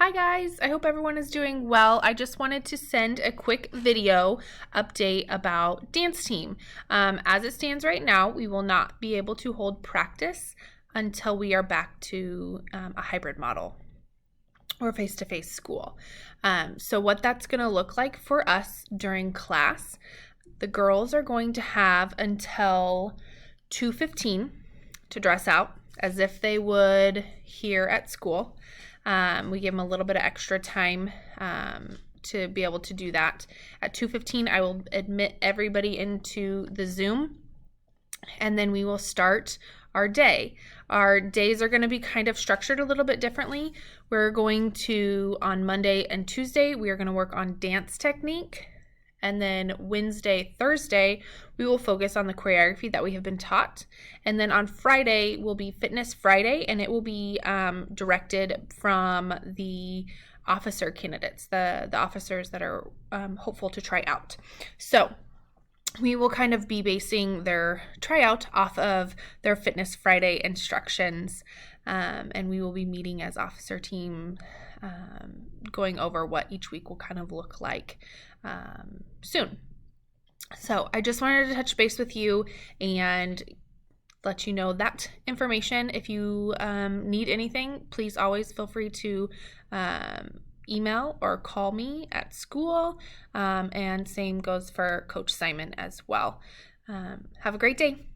Hi guys, I hope everyone is doing well. I just wanted to send a quick video update about dance team. As it stands right now, we will not be able to hold practice until we are back to a hybrid model or face-to-face school. So what that's going to look like for us during class, the girls are going to have until 2:15 to dress out as if they would here at school. We give them a little bit of extra time to be able to do that. At 2:15, I will admit everybody into the Zoom, and then we will start our day. Our days are going to be kind of structured a little bit differently. We're going to, on Monday and Tuesday, we are going to work on dance technique. And then Wednesday, Thursday, we will focus on the choreography that we have been taught. And then on Friday will be Fitness Friday, and it will be directed from the officer candidates, the officers that are hopeful to try out. So we will kind of be basing their tryout off of their Fitness Friday instructions, and we will be meeting as officer team, going over what each week will kind of look like soon. So I just wanted to touch base with you and let you know that information. If you need anything, please always feel free to email or call me at school, and same goes for Coach Simon as well. Have a great day.